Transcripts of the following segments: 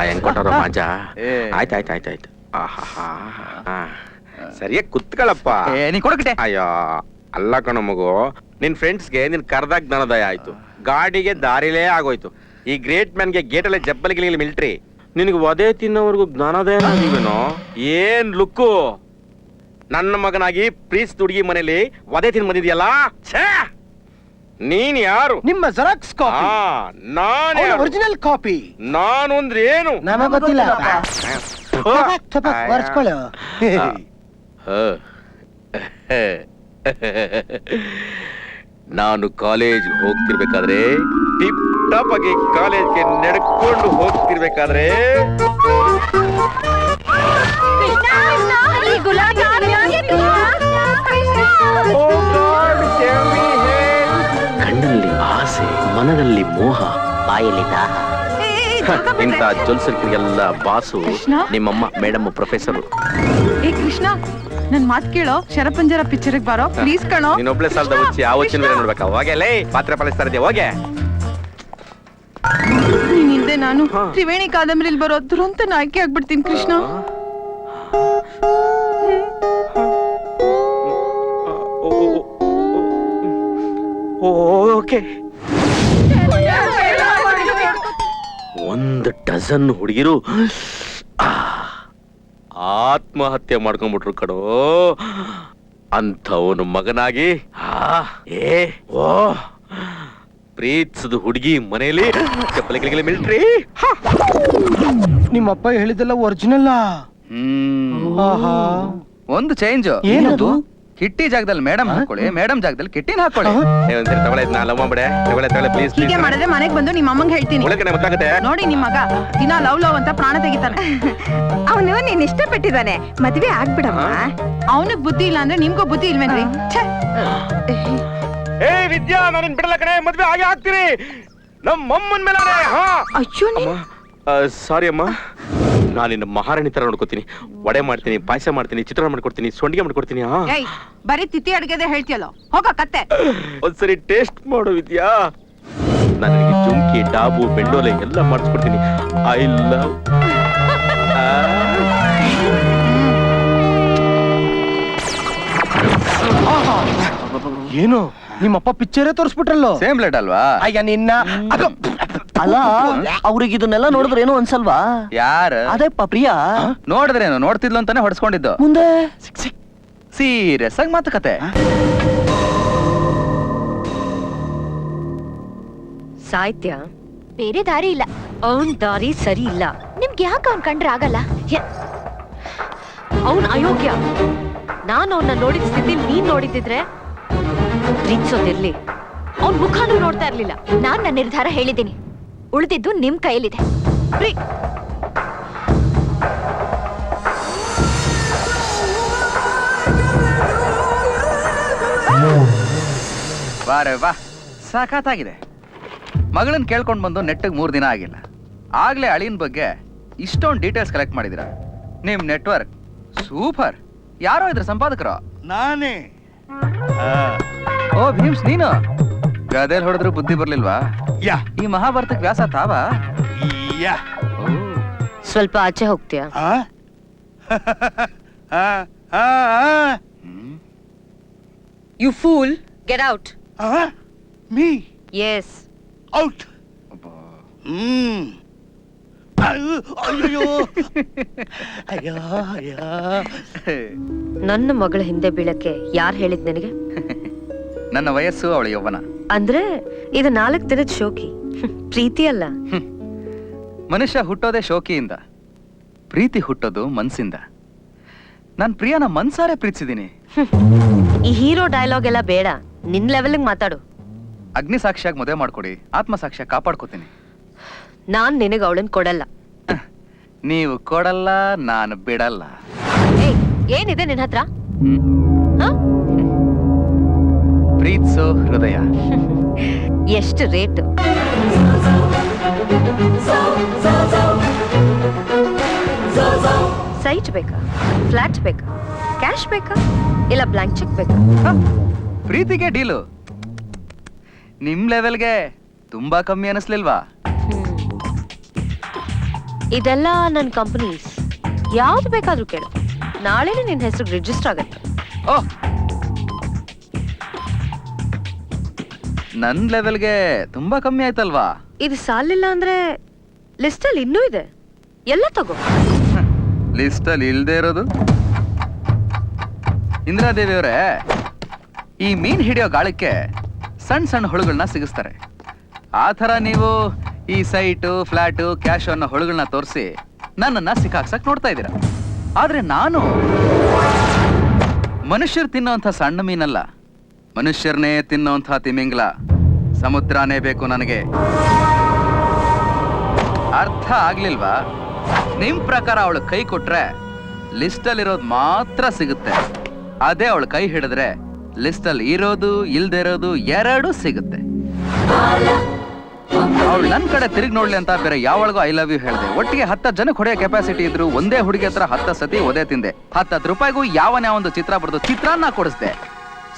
ಹೆಂಗ್ ಕೊಟ್ಟಾರ ಮಾಂಜ. ಆಯ್ತಾಯ್ತಾಯ್ತಾಯ್ತು. ಸರಿಯಾಗಿ ಕುತ್ಕೊಳ್ಳಪ್ಪ. ನೀ ಕೊಡಕಟೆ. ಅಯ್ಯೋ ಅಲ್ಲ ಕಣ ಮಗು, ನಿನ್ ಫ್ರೆಂಡ್ಸ್ಗೆ ನಿನ್ ಕರ್ದಾಗ ಜ್ಞಾನೋದಯ ಆಯ್ತು, ಗಾಡಿಗೆ ದಾರಿಲೇ ಆಗೋಯ್ತು. ಈ ಗ್ರೇಟ್ ಮ್ಯಾನ್ಗೆ ಗೇಟಲ್ಲೇ ಜಬ್ಬಲಿಗೆ ಮಿಲ್ಟ್ರಿ, ನಿನಗೆ ಒದೆ ತಿನ್ನೋವರೆಗೂ ಜ್ಞಾನೋದಯ ಆಗಿವೇನೋ. ಏನ್ ಲುಕ್ಕು, ನನ್ನ ಮಗನಾಗಿ ಪ್ರೀಸ್ ಹುಡುಗಿ ಮನೇಲಿ ಒದೆ ತಿನ್ ಬಂದಿದ್ಯಲ್ಲ. ನೀನ್ ಯಾರು? ನಿಮ್ಮ ಜೆರಾಕ್ಸ್ ಕಾಪಿ. ನಾನೇ ಒರಿಜಿನಲ್ ಕಾಪಿ. ನಾನು ಅಂದ್ರೆ ಏನು ನಮಗೆ ಗೊತ್ತಿಲ್ಲ. ಒರೆಸ್ಕೊಳ್ಳೋ. ನಾನು ಕಾಲೇಜ್ ಹೋಗ್ತಿರ್ಬೇಕಾದ್ರೆ, ಟಿಪ್ ಟಾಪ್ ಆಗಿ ಕಾಲೇಜ್ಗೆ ನಡ್ಕೊಂಡು ಹೋಗ್ತಿರ್ಬೇಕಾದ್ರೆ ಕಣ್ಣಲ್ಲಿ ಆಸೆ, ಮನದಲ್ಲಿ ಮೋಹ, ಬಾಯಲ್ಲಿ ದಾಹ. ಇಂಥ ಜೊಲ್ಸರ್ಕಿರಿಗೆಲ್ಲ ಬಾಸು ನಿಮ್ಮಮ್ಮ, ಮೇಡಮ್, ಪ್ರೊಫೆಸರ್. ಏ ಕೃಷ್ಣ, ನನ್ ಮಾತ್ ಕೇಳೋ, ಶರಪಂಜರ ಪಿಕ್ಚರ್ ಬಾರೋ ಪ್ಲೀಸ್ ಕಣೋ. ನೀನೊಬ್ಳೆ ಸಾಲದ ಹುಚ್ಚಿ, ಆ ಹುಚ್ಚಿನ ಬೇರೆ ನೋಡ್ಬೇಕಾ? ಹೋಗಲೇ ಪಾತ್ರೆ ಪಾಲಿಸ್ತಾ ಇದೆಯಾ? ಹೋಗೆ. ನೀನ್ ಹಿಂದೆ ನಾನು ತ್ರಿವೇಣಿ ಕಾದಂಬರಿಲಿ ಬರೋ ದುರಂತ ನಾಯಕಿ ಆಗ್ಬಿಡ್ತೀನಿ ಕೃಷ್ಣ. ಓಕೆ. 1 ಡಜನ್ ಹುಡುಗಿರು ಆತ್ಮಹತ್ಯೆ ಮಾಡ್ಕೊಂಡ್ಬಿಟ್ರು ಕಡೋ. ಅಂಥವನು ಮಗನಾಗಿ ಪ್ರೀತಿಸಿದ ಹುಡುಗಿ ಮನೆಯಲ್ಲಿ ಚಪ್ಪಲಿಗಳಿಗೆ ಮಿಲ್ಟ್ರಿ. ನಿಮ್ಮಪ್ಪ ಹೇಳಿದೆಲ್ಲ ಒರಿಜಿನಲ್. ಒಂದು ಚೇಂಜ್. ಏನದು? ಕಿಟ್ಟಿ ಜಾಗದಲ್ಲಿ ಮೇಡಮ್ ಹಾಕೊಳ್ಳಿ, ಮೇಡಮ್ ಜಾಗದಲ್ಲಿ ಕಿಟ್ಟಿನ ಹಾಕೊಳ್ಳಿ. ಹೀಗೆ ಮಾಡಿದ್ರೆ ಮನೆಗ್ ಬಂದು ನಿಮ್ಮ ಅಮ್ಮಂಗೆ ಹೇಳ್ತೀನಿ. ನೋಡಿ ನಿಮ್ ಮಗ ದಿನ ಲವ್ ಲವ್ ಅಂತ ಪ್ರಾಣ ತೆಗಿತಾನೆ. ಅವನು ನೀನ್ ಇಷ್ಟಪಟ್ಟಿದ್ದಾನೆ, ಮದ್ವೆ ಆಗ್ಬಿಡಮ್ಮ. ಅವನಿಗೆ ಬುದ್ಧಿ ಇಲ್ಲ ಅಂದ್ರೆ ನಿಮ್ಗೂ ಬುದ್ಧಿ ಇಲ್ವೇನ್ರಿ? ವಿದ್ಯಾ, ನಾನು ಬಿಡಲ್ಲ ಕಣೆ, ಮದ್ವೆ ಹಾಗೆ ಆಗ್ತೀರಿ ನಮ್ಮಮ್ಮನ ಮೇಲೆ. ಅಯ್ಯೋ ಸಾರಿ ಅಮ್ಮ, ನಾನು ನಿನ್ನ ಮಹಾರಾಣಿ ತರ ನೋಡ್ಕೊತೀನಿ. ವಡೆ ಮಾಡ್ತೀನಿ, ಪಾಯಸ ಮಾಡ್ತೀನಿ, ಚಿತ್ರಾನ್ನ ಮಾಡ್ಕೊಡ್ತೀನಿ, ಸೊಂಡಿಗೆ ಮಾಡ್ಕೊಡ್ತೀನಿ. ಬರೀ ತಿಥಿ ಅಡ್ಗೆದೆ ಹೇಳ್ತಿಯಲ್ಲ, ಹೋಗ ಕತ್ತೆ. ಒಂದ್ಸರಿ ಟೇಸ್ಟ್ ಮಾಡು ವಿದ್ಯಾ. ನನಗೆ ಜುಮ್ಕಿ, ಡಾಬು, ಬೆಂಡೋಲೆ ಎಲ್ಲ ಮಾಡಿಸ್ಕೊಡ್ತೀನಿ. I love. ಏನು ನಿಮ್ಮಪ್ಪ ಪಿಕ್ಚರೇ ತೋರಿಸ್ಬಿಟ್ರಲ್ಲೋ? ಸೇಮ್ ಬ್ಲಡ್ ಅಲ್ವಾ? ಅಯ್ಯ ನಿನ್ನ. ಅಲ್ಲ, ಅವ್ರಿಗೆ ಇದನ್ನೆಲ್ಲ ನೋಡಿದ್ರೆ ಏನೋ ಅನ್ಸಲ್ವಾ? ಯಾರು? ಅದೇಪ್ಪ ಪ್ರಿಯಾ. ನೋಡಿದ್ರೇನು, ನೋಡ್ತಿದ್ಲು ಅಂತಾನೆ ಹೊಡ್ಸ್ಕೊಂಡಿದ್ದು. ಮುಂದೆ ಸೀರಿಯಸ್ ಆಗಿ ಮಾತುಕತೆ. ಸಾಹಿತ್ಯ ಬೇರೆ ದಾರಿ ಇಲ್ಲ, ಅವನ್ ದಾರಿ ಸರಿ ಇಲ್ಲ. ನಿಮ್ಗೆ ಯಾಕೆ ಅವ್ನ್ ಕಂಡ್ರೆ ಆಗಲ್ಲ? ಅವನ್ ಅಯೋಗ್ಯ. ನಾನು ಅವನ್ನ ನೋಡಿದ ಸ್ಥಿತಿಲಿ ನೀನ್ ನೋಡಿದ್ರೆ ಪ್ರೀತಿಸೋದಿರ್ಲಿ, ಅವನ್ ಮುಖಾನು ನೋಡ್ತಾ ಇರ್ಲಿಲ್ಲ. ನಾನ್ ನನ್ನ ನಿರ್ಧಾರ ಹೇಳಿದ್ದೀನಿ, ಉಳಿದಿದ್ದು ನಿಮ್ ಕೈಯಲ್ಲಿದೆ. ಬಾರೆ ಬಾ, ಸಾಕಾಗಿದೆ. ಮಗಳನ್ನ ಕೇಳ್ಕೊಂಡ್ ಬಂದು ನೆಟ್ಟಿಗೆ 3 ದಿನ ಆಗಿಲ್ಲ, ಆಗ್ಲೇ ಅಳಿಯನ್ ಬಗ್ಗೆ ಇಷ್ಟೊಂದು ಡೀಟೇಲ್ಸ್ ಕಲೆಕ್ಟ್ ಮಾಡಿದಿರ. ನಿಮ್ ನೆಟ್ವರ್ಕ್ ಸೂಪರ್. ಯಾರೋ ಇದ್ರ ಸಂಪಾದಕರು? ನಾನೇ. ಓ ಭೀಮ್ಸ್, ನೀನು ಗದೇಲ್ ಹೊಡೆದ್ರು ಬುದ್ಧಿ ಬರ್ಲಿಲ್ವಾ? ಈ ಮಹಾಭಾರತಕ್ಕೆ ವ್ಯಾಸ ತಾವ? ಸ್ವಲ್ಪ ಆಚೆ ಹೋಗ್ತೀಯಾ? You fool, get out. ಮೀ ಎಸ್, ಔಟ್. ಅಯ್ಯೋ ಅಯ್ಯೋ ಅಯ್ಯೋ. ನನ್ನ ಮಗಳ ಹಿಂದೆ ಬೀಳಕ್ಕೆ ಯಾರು ಹೇಳಿದ್ ನಿನಗೆ? ನನ್ನ ವಯಸ್ಸು, ಅವಳ ಯೌವನ. ಅಂದ್ರೆ ಇದು 4 ದಿನದ ಶೋಕಿ, ಪ್ರೀತಿ ಅಲ್ಲ. ಮನುಷ್ಯ ಹುಟ್ಟೋದೇ ಶೋಕಿಯಿಂದ, ಪ್ರೀತಿ ಹುಟ್ಟೋದು ಮನ್ಸಿಂದ. ನಾನ್ ಪ್ರಿಯಾನ ಮನ್ಸಾರೆ ಪ್ರೀತಿಸಿದೀನಿ. ಈ ಹೀರೋ ಡೈಲಾಗ್ ಎಲ್ಲ ಬೇಡ, ನಿನ್ ಲೆವೆಲ್ಗೆ ಮಾತಾಡು. ಅಗ್ನಿ ಸಾಕ್ಷಿಯಾಗಿ ಮದುವೆ ಮಾಡ್ಕೊಡಿ, ಆತ್ಮ ಸಾಕ್ಷಿಯಾಗಿ ಕಾಪಾಡ್ಕೋತೀನಿ. ನಾನ್ ನಿನಗೆ ಅವಳನ್ ಕೊಡಲ್ಲ. ನೀವು ಕೊಡಲ್ಲ, ನಾನು ಬಿಡಲ್ಲ. ಏನಿದೆ ನಿನ್ ಹತ್ರ? ಪ್ರೀತಿಸೋ ಹೃದಯ. ಎಷ್ಟು ರೇಟ್? ಸೈಟ್ ಬೇಕಾ, ಫ್ಲಾಟ್ ಬೇಕಾ, ಕ್ಯಾಶ್ ಬೇಕಾ, ಇಲ್ಲ ಬ್ಲಾಂಕ್ ಚೆಕ್ ಬೇಕಾ? ಪ್ರೀತಿಗೆ ಡೀಲು ನಿಮ್ ಲೆವೆಲ್ಗೆ ತುಂಬಾ ಕಮ್ಮಿ ಅನಿಸ್ಲಿಲ್ವಾ? ಇದೆಲ್ಲ ನನ್ನ ಕಂಪನೀಸ್. ಯಾವ್ದು ಬೇಕಾದ್ರೂ ಕೇಳು, ನಾಳೆನೇ ನಿನ್ನ ಹೆಸರು ರಿಜಿಸ್ಟರ್ ಆಗತ್ತೆ. ಓಹ್, ನನ್ ಲೆವೆಲ್ಗೆ ತುಂಬಾ ಕಮ್ಮಿ ಆಯ್ತಲ್ವಾ? ಇದು ಸಾಲಿಲ್ಲ ಅಂದ್ರೆ ಲಿಸ್ಟಲ್ಲಿ ಇನ್ನೂ ಇದೆ, ಎಲ್ಲ ತಗೋ. ಲಿಸ್ಟಲ್ಲಿ ಇಲ್ದೇ ಇರೋದು? ಇಂದಿರಾದೇವಿ ಅವರೇ, ಈ ಮೀನ್ ಹಿಡಿಯೋ ಗಾಳಕ್ಕೆ ಸಣ್ಣ ಸಣ್ಣ ಹುಳುಗಳನ್ನ ಸಿಗಿಸ್ತಾರೆ. ಆ ಥರ ನೀವು ಈ ಸೈಟು, ಫ್ಲಾಟು, ಕ್ಯಾಶ್ ಅನ್ನೋ ಹುಳುಗಳನ್ನ ತೋರಿಸಿ ನನ್ನನ್ನ ಸಿಕ್ಕಾಕ್ಸಕ್ ನೋಡ್ತಾ ಇದ್ದೀರಾ. ಆದ್ರೆ ನಾನು ಮನುಷ್ಯರು ತಿನ್ನೋಂಥ ಸಣ್ಣ ಮೀನಲ್ಲ, ಮನುಷ್ಯರನ್ನೇ ತಿನ್ನೋಂಥ ತಿಮಿಂಗ್ಲ. ಸಮುದ್ರನೇ ಬೇಕು ನನಗೆ. ಅರ್ಥ ಆಗ್ಲಿಲ್ವಾ? ನಿಮ್ ಪ್ರಕಾರ ಅವಳು ಕೈ ಕೊಟ್ರೆ ಲಿಸ್ಟಲ್ಲಿರೋದು ಮಾತ್ರ ಸಿಗುತ್ತೆ. ಅದೇ ಅವಳು ಕೈ ಹಿಡಿದ್ರೆ ಲಿಸ್ಟಲ್ಲಿ ಇರೋದು ಇಲ್ದೇ ಇರೋದು ಎರಡೂ ಸಿಗುತ್ತೆ. ಅವಳು ನನ್ ಕಡೆ ತಿರುಗಿ ನೋಡ್ಲಿ ಅಂತ ಬೇರೆ ಯಾವಳಿಗೂ ಐ ಲವ್ ಯು ಹೇಳ್ದೆ. ಒಟ್ಟಿಗೆ 10 ಜನಕ್ಕೆ ಹೊಡೆಯೋ ಕೆಪಾಸಿಟಿ ಇದ್ರು ಒಂದೇ ಹುಡುಗಿ ಹತ್ರ 10 ಸತಿ ಒದೆ ತಿಂದೆ. 10 ರೂಪಾಯಿಗೂ ಯಾವನ್ಯಾವೊಂದು ಚಿತ್ರ ಬರೆದು ಚಿತ್ರಾನ್ನ ಕೊಡಿಸ್ದೆ.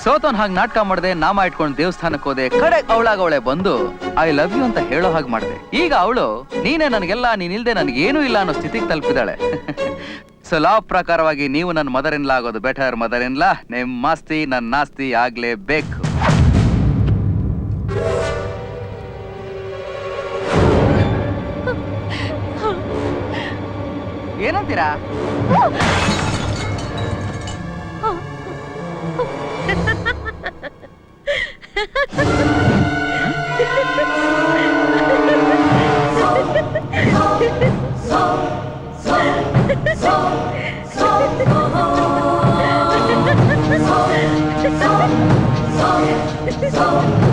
ಸೋತೋನ್ ಹಾಗೆ ನಾಟಕ ಮಾಡಿದೆ, ನಾಮ ಇಟ್ಕೊಂಡು ದೇವಸ್ಥಾನಕ್ಕೆ ಹೋದೆ. ಕಡೆ ಅವಳೆ ಬಂದು ಐ ಲವ್ ಯು ಅಂತ ಹೇಳೋ ಹಾಗೆ ಮಾಡಿದೆ. ಈಗ ಅವಳು ನೀನೇ ನನಗೆಲ್ಲ, ನೀನಿಲ್ದೆ ನನಗೇನೂ ಇಲ್ಲ ಅನ್ನೋ ಸ್ಥಿತಿಗೆ ತಲುಪಿದಾಳೆ. ಸೊ ಲಾ ಪ್ರಕಾರವಾಗಿ ನೀವು ನನ್ನ ಮದರ್ ಇನ್ ಲಾ ಆಗೋದು ಬೆಟರ್. ಮದರ್ ಇನ್ ಲಾ, ನಿಮ್ಮ ಆಸ್ತಿ ನನ್ನ ಆಸ್ತಿ ಆಗ್ಲೇಬೇಕು. ಏನಂತೀರಾ?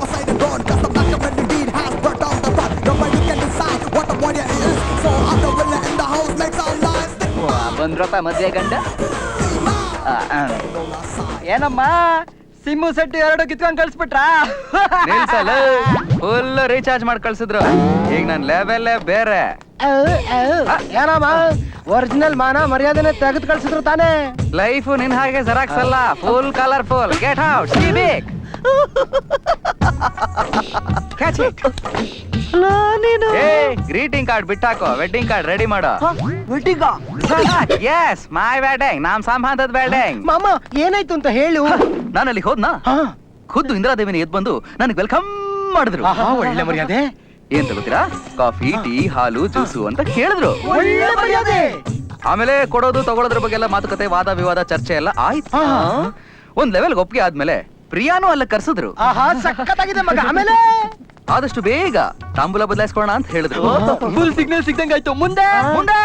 Outside the dawn, cause the black of indeed has brought down the front. Nobody can decide what a warrior is. So I'm the winner in the house, makes our lives. ಬಂದ್ರಪ್ಪ ಮದ್ವೆ ಗಂಡ. ಏನಮ್ಮ SIM set 2 ಕಿತ್ಕೊಂಡ್ ಕಳ್ಸ್ಬಿಟ್ರಾ? ನಿಲ್ಸಲ್ಲ, full recharge ಮಾಡಿ ಕಳ್ಸಿದ್ರು. ಈಗ ನನ್ನ ಲೆವೆಲ್ಲೇ ಬೇರೆ. ಏನಮ್ಮ original ಮಾನ ಮರ್ಯಾದೆನೆ ತೆಗೆದು ಕಳ್ಸಿದ್ರು ತಾನೇ? ಲೈಫು ನಿನ್ ಹಾಗೆ ಜೆರಾಕ್ಸ್ ಅಲ್ಲ, full colourful. Get out, see big. Greeting card ಬಿಟ್ಟಾಕೋ, ವೆಡ್ಡಿಂಗ್ ಕಾರ್ಡ್ ರೆಡಿ ಮಾಡೋ. ವೆಡ್ಡಿಂಗ? ಎಸ್, ಮೈ ವೆಡ್ಡಿಂಗ್, ನಾಮ್ ಸಂಬಂಧದ ವೆಡ್ಡಿಂಗ್. ಮಾಮ ಏನಾಯ್ತು ಅಂತ ಹೇಳು. ನಾನು ಅಲ್ಲಿ ಹೋದ್ನಾ, ಖುದ್ದು ಇಂದಿರಾದೇವಿನ ಎದ್ ಬಂದು ನನಗೆ ವೆಲ್ಕಮ್ ಮಾಡಿದ್ರು. ಒಳ್ಳೆ ಮರ್ಯಾದೆ. ಏನ್ ತಗೋತೀರಾ? ಕಾಫಿ, ಟೀ, ಹಾಲು, ಜ್ಯೂಸು ಅಂತ ಕೇಳಿದ್ರು. ಒಳ್ಳೆ ಮರ್ಯಾದೆ. ಆಮೇಲೆ ಕೊಡೋದು ತಗೊಳೋದ್ರ ಬಗ್ಗೆ ಎಲ್ಲ ಮಾತುಕತೆ, ವಾದ ವಿವಾದ, ಚರ್ಚೆ ಎಲ್ಲ ಆಯ್ತು. ಒಂದ್ ಲೆವೆಲ್ ಒಪ್ಪಿಗೆ ಆದ್ಮೇಲೆ ಪ್ರಿಯಾನು ಅಲ್ಲ ಕರ್ಸಿದ್ರು. ಸಕ್ಕತ್ತಾಗಿದೆ ಮಗ. ಆಮೇಲೆ ಆದಷ್ಟು ಬೇಗ ತಾಂಬೂಲ ಬದಲಾಯಿಸ್ಕೊಳ್ಳೋಣ ಅಂತ ಹೇಳಿದ್ರು. ಫುಲ್ ಸಿಗ್ನಲ್ ಸಿಗ್ದಂಗಾಯ್ತು. ಮುಂದೆ ಮುಂದೆ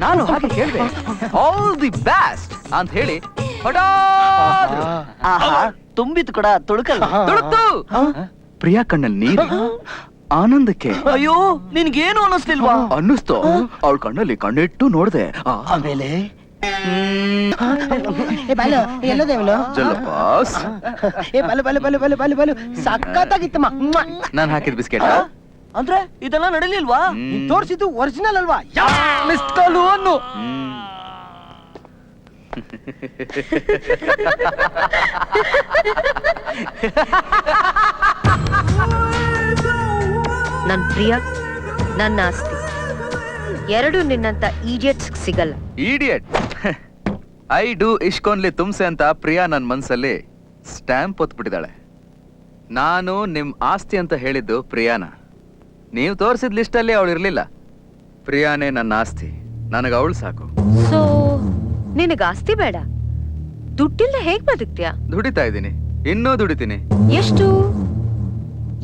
ನಾನು ಹಾಗೆ ಹೇಳಿದೆ, ಆಲ್ ದಿ ಬೆಸ್ಟ್ ಅಂತ ಹೇಳಿ ಹೊಡಾದ್ರು. ತುಂಬಿತು ಕೂಡ ತುಳುಕಲ್ಲ. ತುಳುಕ್ತು. ಪ್ರಿಯಾ ಕಣ್ಣಲ್ಲಿ ನೀರು, ಆನಂದಕ್ಕೆ. ಅಯ್ಯೋ ನಿನ್ಗೇನು ಅನ್ನಿಸ್ಲಿಲ್ವಾ? ಅನ್ನಿಸ್ತು. ಅವಳ ಕಣ್ಣಲ್ಲಿ ಕಣ್ಣಿಟ್ಟು ನೋಡ್ದೆ. ಆಮೇಲೆ ಜಲಪಾಸ್. ಸಕ್ಕತ್ತಾಗಿತ್ತಮ್ಮ. ನಾನ್ ಹಾಕಿದ ಬಿಸ್ಕೆಟ್ ಅಂದ್ರೆ ಇದೆಲ್ಲ ನಡೀಲಿಲ್ವಾ? ತೋರ್ಸಿದ್ದು ಒರಿಜಿನಲ್ ಅಲ್ವಾ? ಮಿಸ್ಟಲ್ ಅನ್ನು. ನನ್ ಪ್ರಿಯ, ನನ್ನ ಆಸ್ತಿ ಎರಡು ನಿನ್ನಂತ ಈಡಿಯಟ್ಸ್ ಸಿಗಲ್ಲ. ಈಡಿಯಟ್. ಐ ಡೂ ಇಷ್ಕೊಂಡ್ಲಿ ತುಮ್ಸೆ ಅಂತ ಪ್ರಿಯಾ ನನ್ ಮನ್ಸಲ್ಲಿ ಸ್ಟ್ಯಾಂಪ್ ಹೊತ್ಬಿಟ್ಟಿದ್ದಾಳೆ. ನಾನು ನಿಮ್ ಆಸ್ತಿ ಅಂತ ಹೇಳಿದ್ದು ಪ್ರಿಯಾನ. ನೀವು ತೋರಿಸಿದ ಲಿಸ್ಟ್ ಅಲ್ಲಿ ಅವಳು ಇರ್ಲಿಲ್ಲ. ಪ್ರಿಯಾನೇ ನನ್ನ ಆಸ್ತಿ, ನನಗ ಅವಳು ಸಾಕು. ಸೊ ನಿನಗ ಆಸ್ತಿ ಬೇಡ, ದುಡ್ಡಿಲ್ಲ ಹೇಗ್ ಬದುಕ್ತೀಯ? ದುಡಿತಾ ಇದ್ದೀನಿ, ಇನ್ನೂ ದುಡಿತೀನಿ. ಎಷ್ಟು?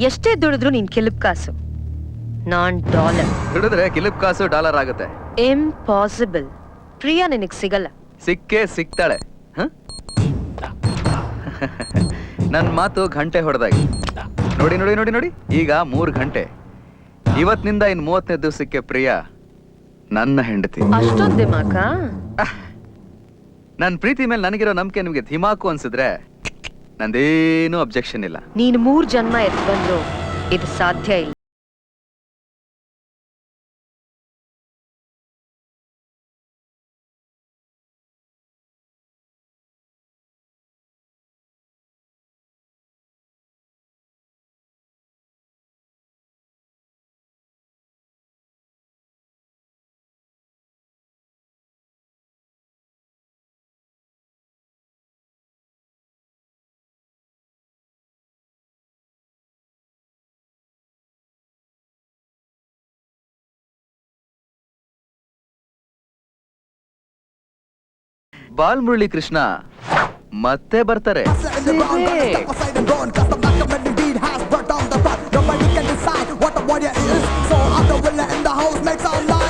ಎಷ್ಟೇ ದುಡಿದ್ರು ನೀನ್ ಕಿಲುಪ್ ಕಾಸು, ನಾನ್ ಡಾಲರ್. ದುಡಿದ್ರೆ ಕಿಲುಪ್ ಕಾಸು ಡಾಲರ್ ಆಗುತ್ತೆ. ಇಂಪಾಸಿಬಲ್. ಪ್ರಿಯಾ ನಿನಗ್ ಸಿಗಲ್ಲ. ಸಿಕ್ಕೇ ಸಿಗ್ತಾಳೆ. ನನ್ ಮಾತು ಗಂಟೆ ಹೊಡೆದಾಗಿ. ನೋಡಿ ನೋಡಿ ನೋಡಿ ನೋಡಿ, ಈಗ 3 ಗಂಟೆ. ಇವತ್ತಿನಿಂದ ಇನ್ 30ನೇ ದಿವಸಕ್ಕೆ ಪ್ರಿಯಾ ನನ್ನ ಹೆಂಡತಿ. ಅಷ್ಟೊಂದ್ ದಿಮಾಕ? ನನ್ ಪ್ರೀತಿ ಮೇಲೆ ನನಗಿರೋ ನಂಬಿಕೆ ನಿಮ್ಗೆ ಧಿಮಾಕು ಅನ್ಸಿದ್ರೆ ನಂದೇನೂ ಅಬ್ಜೆಕ್ಷನ್ ಇಲ್ಲ. ನೀನ್ 3 ಜನ್ಮ ಎತ್ ಬಂದ್ರು ಇದು ಸಾಧ್ಯ ಇಲ್ಲ. ಬಾಲ್ ಮುರಳಿ ಕೃಷ್ಣ ಮತ್ತೆ ಬರ್ತಾರೆ Sliding the ground, gonna step aside and run. Cause the black man indeed has brought down the thought. Nobody can decide what a warrior is. So I'm the winner in the house, make some noise.